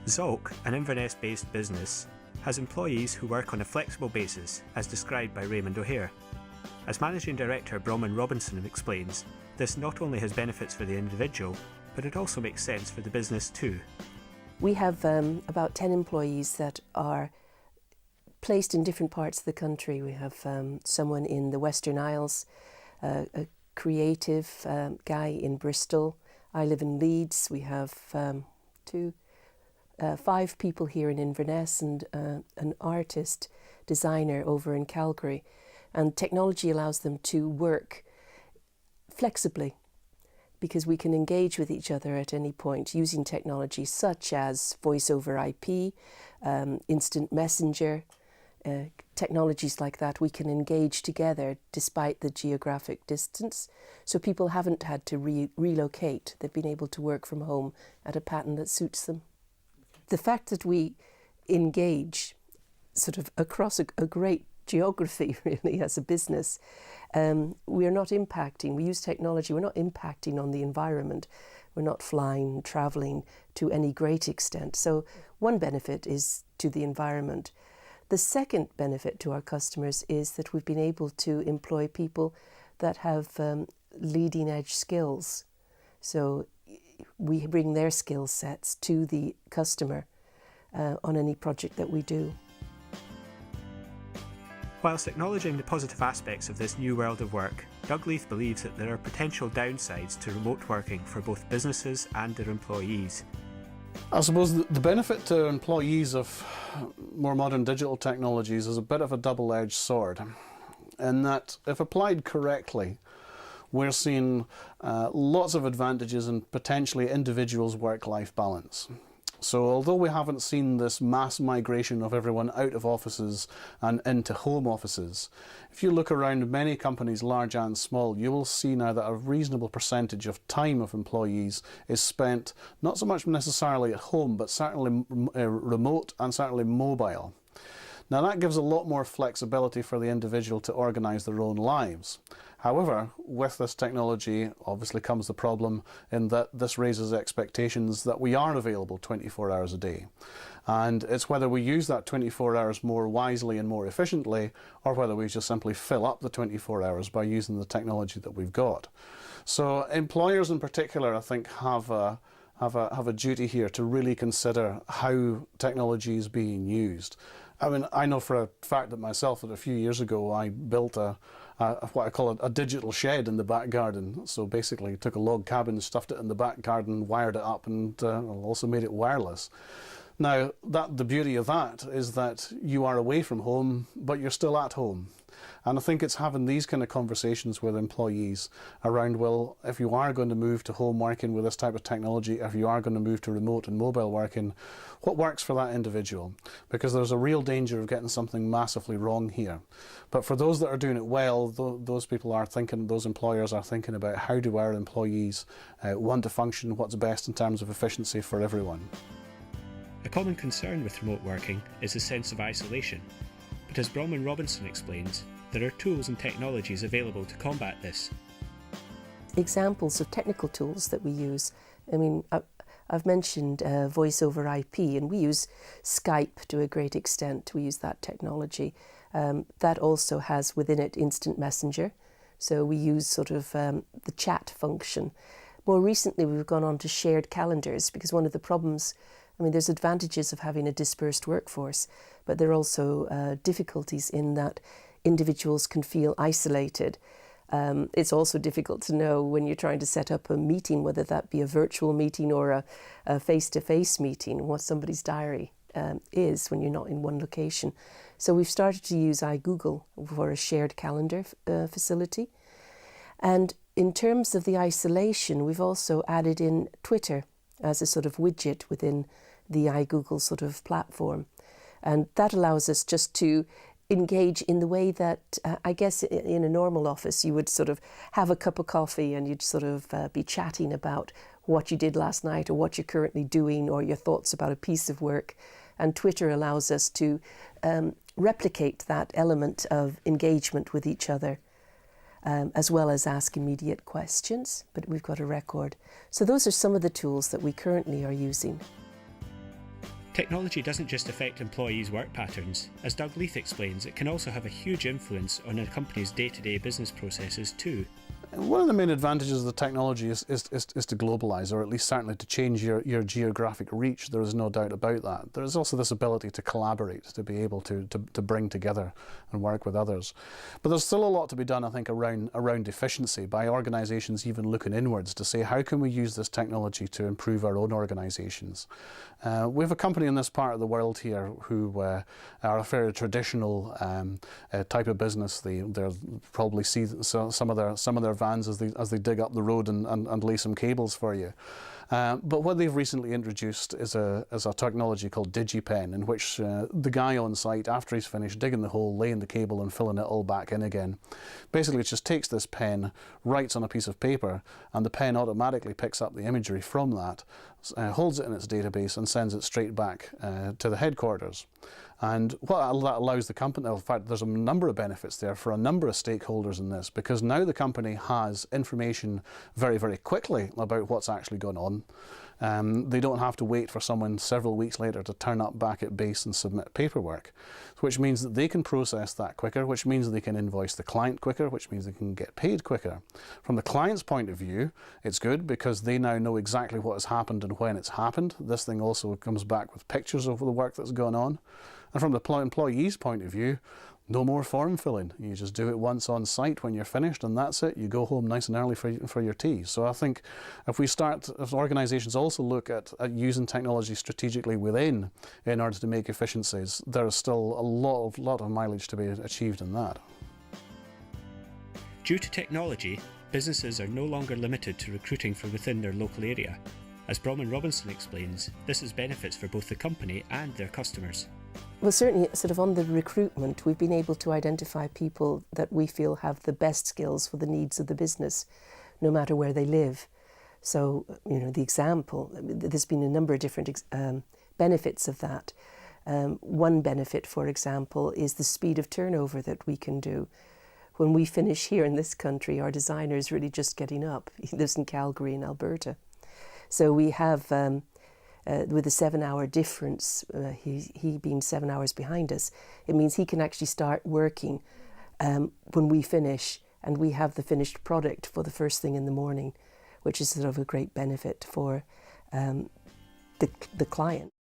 Zolk, an Inverness-based business, has employees who work on a flexible basis, as described by Raymond O'Hare. As Managing Director Bronwyn Robinson explains, this not only has benefits for the individual, but it also makes sense for the business too. We have about 10 employees that are placed in different parts of the country. We have someone in the Western Isles, a creative guy in Bristol. I live in Leeds. We have 5 people here in Inverness and an artist, designer over in Calgary. And technology allows them to work flexibly because we can engage with each other at any point using technology such as voice over IP, instant messenger, technologies like that. We can engage together despite the geographic distance. So people haven't had to relocate. They've been able to work from home at a pattern that suits them. The fact that we engage sort of across a great geography really as a business, we are not impacting. We use technology, we're not impacting on the environment. We're not flying, travelling to any great extent. So one benefit is to the environment. The second benefit to our customers is that we've been able to employ people that have leading edge skills. So we bring their skill sets to the customer on any project that we do. Whilst acknowledging the positive aspects of this new world of work, Doug Leith believes that there are potential downsides to remote working for both businesses and their employees. I suppose the benefit to employees of more modern digital technologies is a bit of a double-edged sword, in that if applied correctly, we're seeing lots of advantages in potentially individuals' work-life balance. So although we haven't seen this mass migration of everyone out of offices and into home offices, if you look around many companies, large and small, you will see now that a reasonable percentage of time of employees is spent not so much necessarily at home, but certainly remote and certainly mobile. Now that gives a lot more flexibility for the individual to organise their own lives. However, with this technology obviously comes the problem in that this raises expectations that we are available 24 hours a day. And it's whether we use that 24 hours more wisely and more efficiently, or whether we just simply fill up the 24 hours by using the technology that we've got. So employers in particular, I think, have a duty here to really consider how technology is being used. I mean, I know for a fact that myself that a few years ago I built what I call a digital shed in the back garden. So basically took a log cabin, stuffed it in the back garden, wired it up, and also made it wireless. Now, the beauty of that is that you are away from home, but you're still at home. And I think it's having these kind of conversations with employees around, well, if you are going to move to home working with this type of technology, if you are going to move to remote and mobile working, what works for that individual? Because there's a real danger of getting something massively wrong here. But for those that are doing it well, those people are thinking, those employers are thinking about how do our employees want to function, what's best in terms of efficiency for everyone. A common concern with remote working is the sense of isolation. But as Bronwyn Robinson explains, there are tools and technologies available to combat this. Examples of technical tools that we use. I mean, I've mentioned voice over IP, and we use Skype to a great extent. We use that technology. That also has within it instant messenger. So we use sort of the chat function. More recently, we've gone on to shared calendars because one of the problems, I mean, there's advantages of having a dispersed workforce, but there are also difficulties in that individuals can feel isolated. It's also difficult to know when you're trying to set up a meeting, whether that be a virtual meeting or a face-to-face meeting, what somebody's diary is when you're not in one location. So we've started to use iGoogle for a shared calendar facility. And in terms of the isolation, we've also added in Twitter as a sort of widget within the iGoogle sort of platform. And that allows us just to engage in the way that I guess in a normal office you would sort of have a cup of coffee and you'd sort of be chatting about what you did last night or what you're currently doing or your thoughts about a piece of work. And Twitter allows us to replicate that element of engagement with each other, as well as ask immediate questions, but we've got a record. So those are some of the tools that we currently are using. Technology doesn't just affect employees' work patterns. As Doug Leith explains, it can also have a huge influence on a company's day-to-day business processes too. One of the main advantages of the technology is to globalise, or at least certainly to change your geographic reach. There is no doubt about that. There is also this ability to collaborate, to be able to bring together and work with others. But there's still a lot to be done, I think, around efficiency by organisations even looking inwards to say, how can we use this technology to improve our own organisations? We have a company in this part of the world here who are a fairly traditional type of business. They'll probably see some of their vans as they dig up the road and lay some cables for you. But what they've recently introduced is a technology called DigiPen, in which the guy on site, after he's finished digging the hole, laying the cable and filling it all back in again, basically it just takes this pen, writes on a piece of paper, and the pen automatically picks up the imagery from that, holds it in its database and sends it straight back to the headquarters. And what that allows the company, in fact, there's a number of benefits there for a number of stakeholders in this, because now the company has information very, very quickly about what's actually going on. They don't have to wait for someone several weeks later to turn up back at base and submit paperwork, which means that they can process that quicker, which means they can invoice the client quicker, which means they can get paid quicker. From the client's point of view, it's good because they now know exactly what has happened and when it's happened. This thing also comes back with pictures of the work that's gone on. And from the employee's point of view, no more form filling. You just do it once on site when you're finished, and that's it. You go home nice and early for your tea. So I think if organisations also look at using technology strategically within in order to make efficiencies, there is still a lot of mileage to be achieved in that. Due to technology, businesses are no longer limited to recruiting from within their local area. As Bronwyn Robinson explains, this has benefits for both the company and their customers. Well, certainly sort of on the recruitment, we've been able to identify people that we feel have the best skills for the needs of the business, no matter where they live. So, you know, the example, there's been a number of different benefits of that. One benefit, for example, is the speed of turnover that we can do. When we finish here in this country, our designer is really just getting up. He lives in Calgary in Alberta. So we have, with a 7-hour difference, he being 7 hours behind us, it means he can actually start working when we finish, and we have the finished product for the first thing in the morning, which is sort of a great benefit for the client.